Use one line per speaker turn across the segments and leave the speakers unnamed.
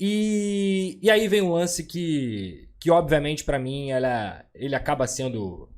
E aí vem um lance que obviamente pra mim ele acaba sendo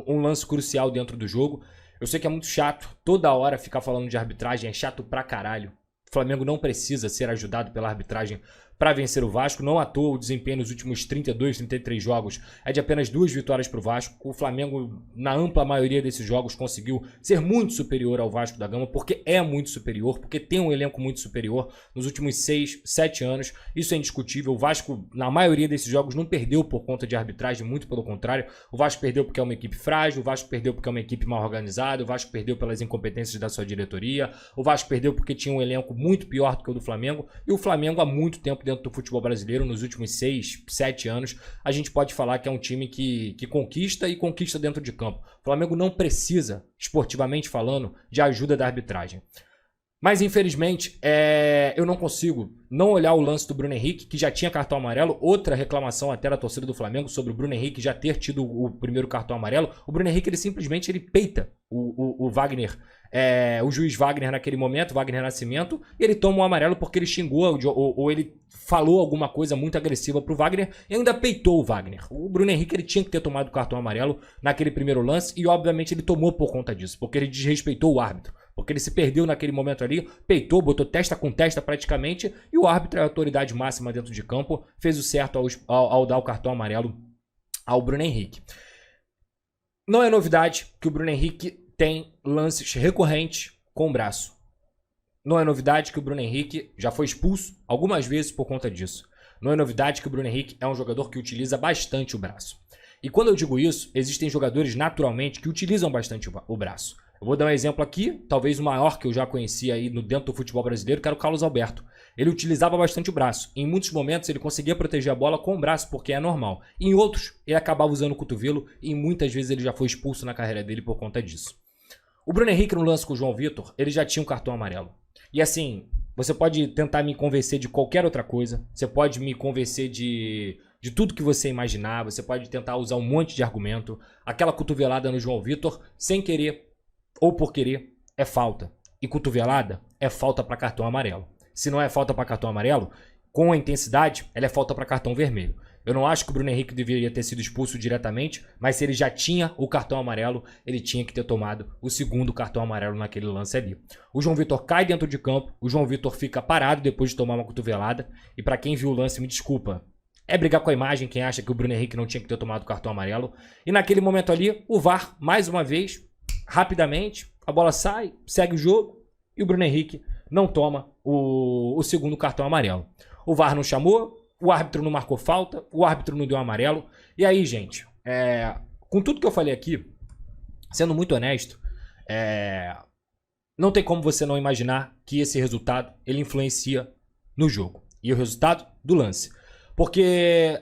um lance crucial dentro do jogo. Eu sei que é muito chato toda hora ficar falando de arbitragem, é chato pra caralho. O Flamengo não precisa ser ajudado pela arbitragem para vencer o Vasco. Não à toa o desempenho nos últimos 32, 33 jogos é de apenas 2 vitórias para o Vasco. O Flamengo, na ampla maioria desses jogos, conseguiu ser muito superior ao Vasco da Gama, porque é muito superior, porque tem um elenco muito superior nos últimos 6, 7 anos. Isso é indiscutível. O Vasco, na maioria desses jogos, não perdeu por conta de arbitragem, muito pelo contrário. O Vasco perdeu porque é uma equipe frágil, o Vasco perdeu porque é uma equipe mal organizada, o Vasco perdeu pelas incompetências da sua diretoria, o Vasco perdeu porque tinha um elenco muito pior do que o do Flamengo, e o Flamengo há muito tempo dentro do futebol brasileiro, nos últimos 6, 7 anos, a gente pode falar que é um time que conquista e conquista dentro de campo. O Flamengo não precisa, esportivamente falando, de ajuda da arbitragem. Mas, infelizmente, eu não consigo não olhar o lance do Bruno Henrique, que já tinha cartão amarelo. Outra reclamação até da torcida do Flamengo sobre o Bruno Henrique já ter tido o primeiro cartão amarelo. O Bruno Henrique, ele simplesmente peita o Wagner, o juiz Wagner naquele momento, Wagner Nascimento, e ele toma um amarelo porque ele xingou ou ele falou alguma coisa muito agressiva pro Wagner e ainda peitou o Wagner. O Bruno Henrique, ele tinha que ter tomado o cartão amarelo naquele primeiro lance e, obviamente, ele tomou por conta disso, porque ele desrespeitou o árbitro. Porque ele se perdeu naquele momento ali, peitou, botou testa com testa praticamente, e o árbitro, a autoridade máxima dentro de campo, fez o certo ao dar o cartão amarelo ao Bruno Henrique. Não é novidade que o Bruno Henrique tem lances recorrentes com o braço. Não é novidade que o Bruno Henrique já foi expulso algumas vezes por conta disso. Não é novidade que o Bruno Henrique é um jogador que utiliza bastante o braço. E quando eu digo isso, existem jogadores naturalmente que utilizam bastante o braço. Eu vou dar um exemplo aqui, talvez o maior que eu já conheci aí dentro do futebol brasileiro, que era o Carlos Alberto. Ele utilizava bastante o braço. Em muitos momentos ele conseguia proteger a bola com o braço, porque é normal. Em outros, ele acabava usando o cotovelo e muitas vezes ele já foi expulso na carreira dele por conta disso. O Bruno Henrique, no lance com o João Vitor, ele já tinha um cartão amarelo. E assim, você pode tentar me convencer de qualquer outra coisa, você pode me convencer de tudo que você imaginar, você pode tentar usar um monte de argumento. Aquela cotovelada no João Vitor, sem querer ou por querer, é falta. E cotovelada é falta para cartão amarelo. Se não é falta para cartão amarelo, com a intensidade, ela é falta para cartão vermelho. Eu não acho que o Bruno Henrique deveria ter sido expulso diretamente, mas se ele já tinha o cartão amarelo, ele tinha que ter tomado o segundo cartão amarelo naquele lance ali. O João Vitor cai dentro de campo, o João Vitor fica parado depois de tomar uma cotovelada, e para quem viu o lance, me desculpa, é brigar com a imagem quem acha que o Bruno Henrique não tinha que ter tomado o cartão amarelo. E naquele momento ali, o VAR, mais uma vez, rapidamente, a bola sai, segue o jogo e o Bruno Henrique não toma o segundo cartão amarelo. O VAR não chamou, o árbitro não marcou falta, o árbitro não deu amarelo. E aí, gente, com tudo que eu falei aqui, sendo muito honesto, não tem como você não imaginar que esse resultado ele influencia no jogo. E o resultado do lance. Porque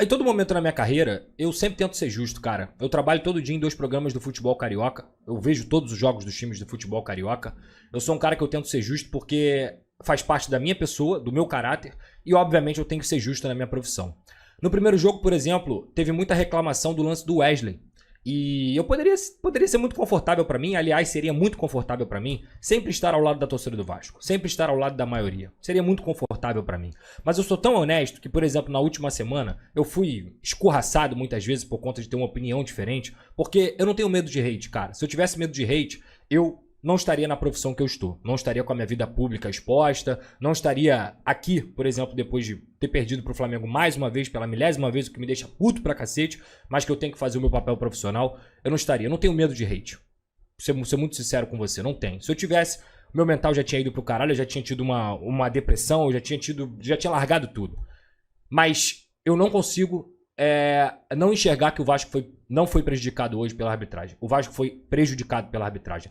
em todo momento na minha carreira, eu sempre tento ser justo, cara. Eu trabalho todo dia em 2 programas do futebol carioca. Eu vejo todos os jogos dos times do futebol carioca. Eu sou um cara que eu tento ser justo porque faz parte da minha pessoa, do meu caráter. E, obviamente, eu tenho que ser justo na minha profissão. No primeiro jogo, por exemplo, teve muita reclamação do lance do Wesley. E eu poderia ser muito confortável pra mim, aliás, seria muito confortável pra mim, sempre estar ao lado da torcida do Vasco, sempre estar ao lado da maioria. Seria muito confortável pra mim. Mas eu sou tão honesto que, por exemplo, na última semana, eu fui escorraçado muitas vezes por conta de ter uma opinião diferente, porque eu não tenho medo de hate, cara. Se eu tivesse medo de hate, eu não estaria na profissão que eu estou. Não estaria com a minha vida pública exposta. Não estaria aqui, por exemplo, depois de ter perdido pro Flamengo mais uma vez, pela 1000ª vez, o que me deixa puto pra cacete, mas que eu tenho que fazer o meu papel profissional. Eu não estaria. Eu não tenho medo de hate. Vou ser muito sincero com você, não tenho. Se eu tivesse, o meu mental já tinha ido pro caralho, eu já tinha tido uma depressão, eu já tinha largado tudo. Mas eu não consigo não enxergar que o Vasco não foi prejudicado hoje pela arbitragem. O Vasco foi prejudicado pela arbitragem.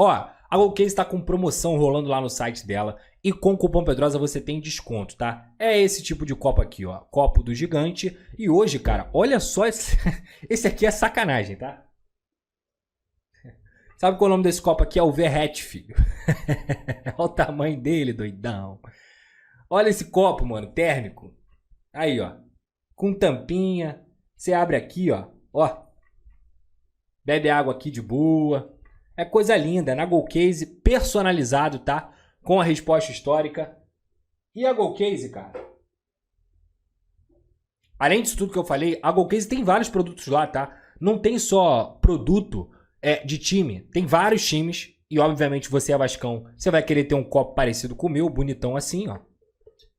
Ó, a Golcase está com promoção rolando lá no site dela. E com o cupom Pedrosa você tem desconto, tá? É esse tipo de copo aqui, ó. Copo do gigante. E hoje, cara, olha só esse... esse aqui é sacanagem, tá? Sabe qual é o nome desse copo aqui? É o Verrete, filho. Olha o tamanho dele, doidão. Olha esse copo, mano, térmico. Aí, ó. Com tampinha. Você abre aqui, ó. Ó. Bebe água aqui de boa. É coisa linda. Na Golcase, personalizado, tá? Com a resposta histórica. E a Golcase, cara? Além disso tudo que eu falei, a Golcase tem vários produtos lá, tá? Não tem só produto de time. Tem vários times. E, obviamente, você é vascão. Você vai querer ter um copo parecido com o meu, bonitão assim, ó.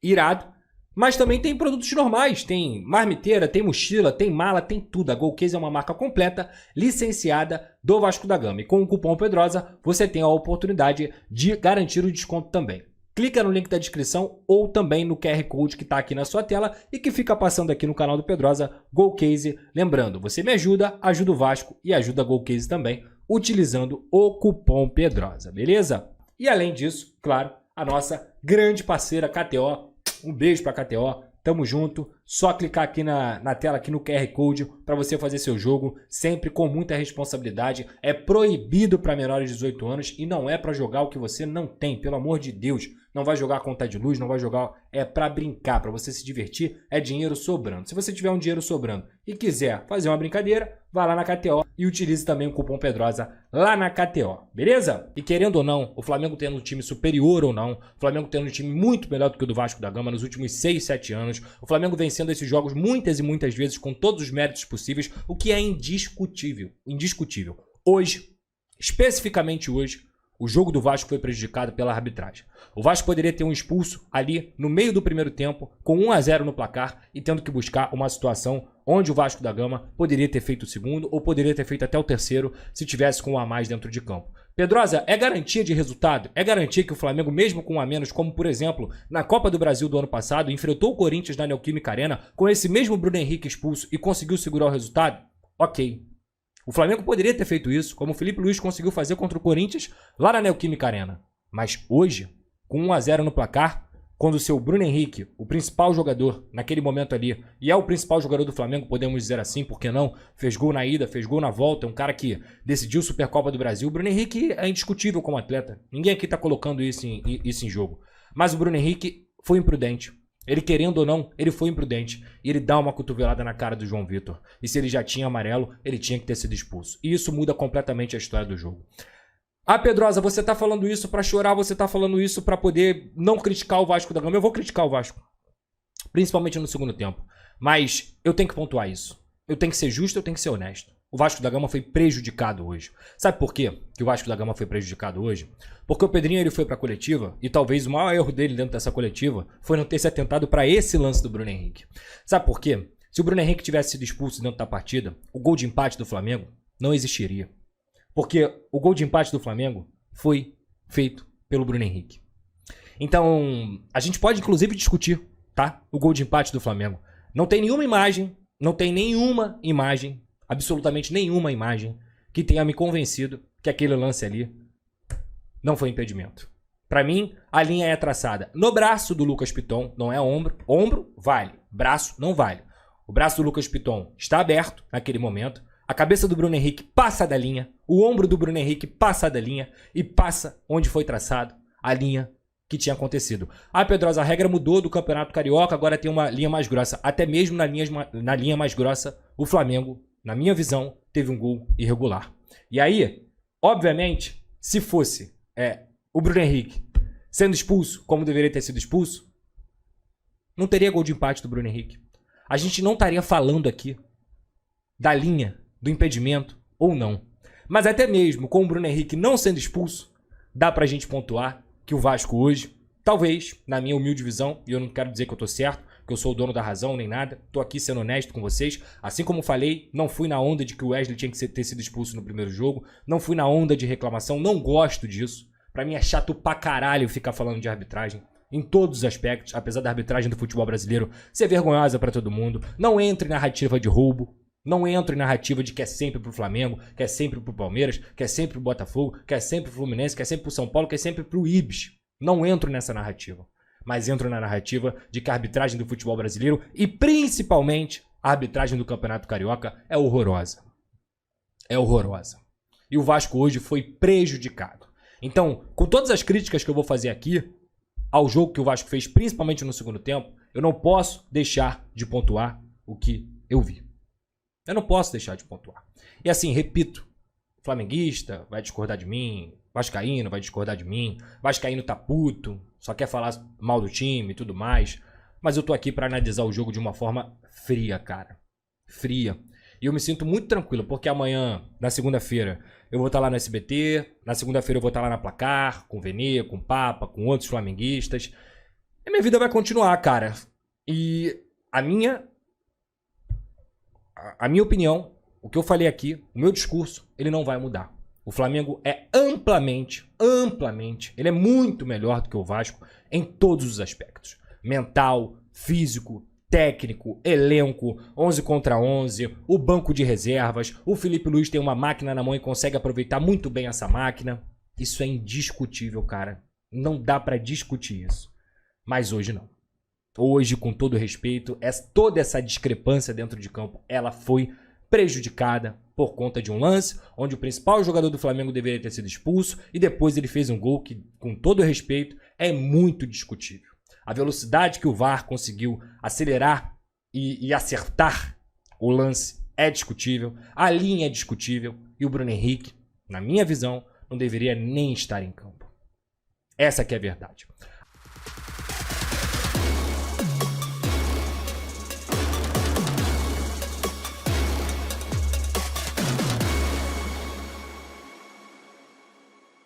Irado. Mas também tem produtos normais. Tem marmiteira, tem mochila, tem mala, tem tudo. A Golcase é uma marca completa, licenciada do Vasco da Gama. E com o cupom Pedrosa, você tem a oportunidade de garantir o desconto também. Clica no link da descrição ou também no QR Code que está aqui na sua tela e que fica passando aqui no canal do Pedrosa, Golcase. Lembrando, você me ajuda, ajuda o Vasco e ajuda a Golcase também, utilizando o cupom Pedrosa, beleza? E além disso, claro, a nossa grande parceira KTO. Um beijo pra KTO, tamo junto. Só clicar aqui na tela, aqui no QR Code, para você fazer seu jogo, sempre com muita responsabilidade. É proibido para menores de 18 anos e não é para jogar o que você não tem, pelo amor de Deus. Não vai jogar conta de luz, não vai jogar, é para brincar, para você se divertir, é dinheiro sobrando. Se você tiver um dinheiro sobrando e quiser fazer uma brincadeira, vá lá na KTO e utilize também o cupom Pedrosa lá na KTO, beleza? E querendo ou não, o Flamengo tendo um time superior ou não, o Flamengo tendo um time muito melhor do que o do Vasco da Gama nos últimos 6, 7 anos, o Flamengo vencendo esses jogos muitas e muitas vezes com todos os méritos possíveis, o que é indiscutível, indiscutível. Hoje, especificamente hoje, o jogo do Vasco foi prejudicado pela arbitragem. O Vasco poderia ter um expulso ali no meio do primeiro tempo, com 1-0 no placar e tendo que buscar uma situação onde o Vasco da Gama poderia ter feito o segundo ou poderia ter feito até o terceiro se tivesse com um a mais dentro de campo. Pedrosa, é garantia de resultado? É garantia que o Flamengo, mesmo com um a menos, como por exemplo, na Copa do Brasil do ano passado, enfrentou o Corinthians na Neoquímica Arena com esse mesmo Bruno Henrique expulso e conseguiu segurar o resultado? Ok. O Flamengo poderia ter feito isso, como o Felipe Luiz conseguiu fazer contra o Corinthians lá na Neoquímica Arena. Mas hoje, com 1-0 no placar, quando o seu Bruno Henrique, o principal jogador naquele momento ali, e é o principal jogador do Flamengo, podemos dizer assim, por que não? Fez gol na ida, fez gol na volta, é um cara que decidiu Supercopa do Brasil. O Bruno Henrique é indiscutível como atleta. Ninguém aqui está colocando isso em jogo. Mas o Bruno Henrique foi imprudente. Ele, querendo ou não, ele foi imprudente. E ele dá uma cotovelada na cara do João Vitor. E se ele já tinha amarelo, ele tinha que ter sido expulso. E isso muda completamente a história do jogo. Ah, Pedrosa, você tá falando isso pra chorar, você tá falando isso pra poder não criticar o Vasco da Gama. Eu vou criticar o Vasco. Principalmente no segundo tempo. Mas eu tenho que pontuar isso. Eu tenho que ser justo, eu tenho que ser honesto. O Vasco da Gama foi prejudicado hoje. Sabe por quê que o Vasco da Gama foi prejudicado hoje? Porque o Pedrinho ele foi pra coletiva e talvez o maior erro dele dentro dessa coletiva foi não ter se atentado pra esse lance do Bruno Henrique. Sabe por quê? Se o Bruno Henrique tivesse sido expulso dentro da partida, o gol de empate do Flamengo não existiria. Porque o gol de empate do Flamengo foi feito pelo Bruno Henrique. Então, a gente pode inclusive discutir, tá? O gol de empate do Flamengo. Não tem nenhuma imagem, absolutamente nenhuma imagem, que tenha me convencido que aquele lance ali não foi impedimento. Pra mim, a linha é traçada no braço do Lucas Piton, não é ombro. Ombro vale, braço não vale. O braço do Lucas Piton está aberto naquele momento. A cabeça do Bruno Henrique passa da linha, o ombro do Bruno Henrique passa da linha e passa onde foi traçado a linha que tinha acontecido. Ah, Pedrosa, a regra mudou do Campeonato Carioca, agora tem uma linha mais grossa. Até mesmo na linha mais grossa, o Flamengo, na minha visão, teve um gol irregular. E aí, obviamente, se fosse o Bruno Henrique sendo expulso, como deveria ter sido expulso, não teria gol de empate do Bruno Henrique. A gente não estaria falando aqui da linha, do impedimento ou não. Mas até mesmo com o Bruno Henrique não sendo expulso, dá pra gente pontuar que o Vasco hoje, talvez, na minha humilde visão, e eu não quero dizer que eu tô certo, que eu sou o dono da razão, nem nada, tô aqui sendo honesto com vocês, assim como falei, não fui na onda de que o Wesley tinha que ter sido expulso no primeiro jogo, não fui na onda de reclamação, não gosto disso, pra mim é chato pra caralho ficar falando de arbitragem, em todos os aspectos, apesar da arbitragem do futebol brasileiro ser vergonhosa pra todo mundo, não entre em narrativa de roubo, não entro em narrativa de que é sempre pro Flamengo, que é sempre pro Palmeiras, que é sempre pro Botafogo, que é sempre pro Fluminense, que é sempre pro São Paulo, que é sempre pro Ibis. Não entro nessa narrativa. Mas entro na narrativa de que a arbitragem do futebol brasileiro e principalmente a arbitragem do Campeonato Carioca é horrorosa. É horrorosa. E o Vasco hoje foi prejudicado. Então, com todas as críticas que eu vou fazer aqui ao jogo que o Vasco fez, principalmente no segundo tempo, eu não posso deixar de pontuar o que eu vi. Eu não posso deixar de pontuar. E assim, repito, flamenguista vai discordar de mim, vascaíno vai discordar de mim, vascaíno tá puto, só quer falar mal do time e tudo mais. Mas eu tô aqui pra analisar o jogo de uma forma fria, cara. Fria. E eu me sinto muito tranquilo, porque amanhã, na segunda-feira, eu vou estar lá no SBT, na segunda-feira eu vou estar lá na Placar, com o Vene, com o Papa, com outros flamenguistas. E minha vida vai continuar, cara. E a minha opinião, o que eu falei aqui, o meu discurso, ele não vai mudar. O Flamengo é amplamente, ele é muito melhor do que o Vasco em todos os aspectos. Mental, físico, técnico, elenco, 11 contra 11, o banco de reservas, o Felipe Luiz tem uma máquina na mão e consegue aproveitar muito bem essa máquina. Isso é indiscutível, cara. Não dá pra discutir isso. Mas hoje não. Hoje, com todo respeito, toda essa discrepância dentro de campo, ela foi prejudicada por conta de um lance onde o principal jogador do Flamengo deveria ter sido expulso e depois ele fez um gol que, com todo respeito, é muito discutível. A velocidade que o VAR conseguiu acelerar e acertar o lance é discutível, a linha é discutível e o Bruno Henrique, na minha visão, não deveria nem estar em campo. Essa que é a verdade.